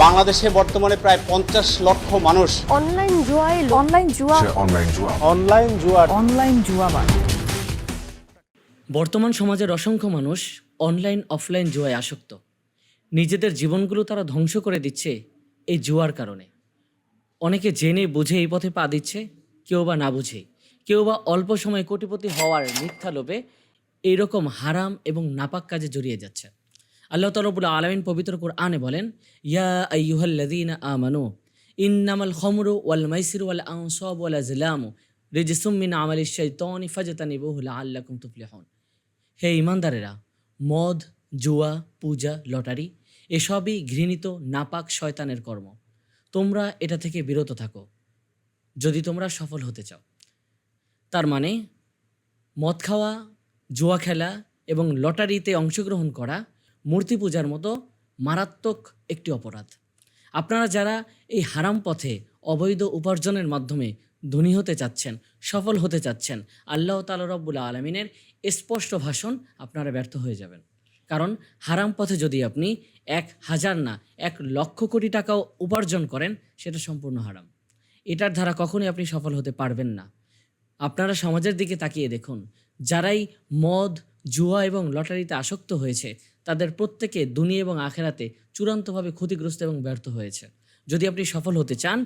বাংলাদেশে বর্তমানে প্রায় 50 লক্ষ মানুষ অনলাইন জুয়াবাজ। বর্তমান সমাজের অসংখ্য মানুষ অনলাইন অফলাইন জুয়ায় আসক্ত। নিজেদের জীবনগুলো তারা ধ্বংস করে দিচ্ছে এই জুয়ার কারণে। অনেকে জেনে বুঝে এই পথে পা দিচ্ছে, কেউ বা না বুঝে, কেউ বা অল্প সময়ে কোটিপতি হওয়ার মিথ্যা লোভে এইরকম হারাম এবং নাপাক কাজে জড়িয়ে যাচ্ছে। আল্লাহ তাআলা রব্বুল আলামিন পবিত্র কুরআনে বলেন, ইয়া আইয়ুহাল্লাযীনা আমানু ইন্নামাল খামরু ওয়াল মাইসিরু ওয়াল আনসাবু ওয়াল আজলামু রিজসুম মিন আমালিশ শাইতানি ফাজতানিবুহু লাআল্লাকুম তুফলিহুন। হে ঈমানদারেরা, মদ, জুয়া, পূজা, লটারি এসবই ঘৃণিত নাপাক শয়তানের কর্ম। তোমরা এটা থেকে বিরত থাকো যদি তোমরা সফল হতে চাও। তার মানে মদ খাওয়া, জুয়া খেলা এবং লটারিতে অংশগ্রহণ করা মূর্তি পূজার মতো মারাত্মক একটি অপরাধ। আপনারা যারা এই হারাম পথে অবৈধ উপার্জনের মাধ্যমে ধনী হতে চাচ্ছেন, সফল হতে চাচ্ছেন, আল্লাহ তাআলা রব্বুল আলামিনের স্পষ্ট ভাষণ, আপনারা ব্যর্থ হয়ে যাবেন। কারণ হারাম পথে যদি আপনি 1,000 না 1,00,000 কোটি টাকাও উপার্জন করেন, সেটা সম্পূর্ণ হারাম। এটার দ্বারা কখনোই আপনি সফল হতে পারবেন না। আপনারা সমাজের দিকে তাকিয়ে দেখুন, যারাই মদ, জুয়া এবং লটারিতে আসক্ত হয়েছে তাদের প্রত্যেকে দুনিয়া এবং আখেরাতে চূড়ান্তভাবে ক্ষতিগ্রস্ত এবং ব্যর্থ হয়েছে। যদি আপনি সফল হতে চান,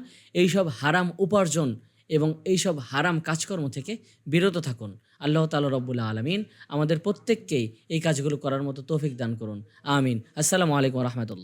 এইসব হারাম উপার্জন এবং এইসব হারাম কাজকর্ম থেকে বিরত থাকুন। আল্লাহ তাআলা রব্বুল আলামিন আমাদের প্রত্যেককেই এই কাজগুলো করার মতো তৌফিক দান করুন। আমিন। আসসালামু আলাইকুম ওয়া রাহমাতুল্লাহ।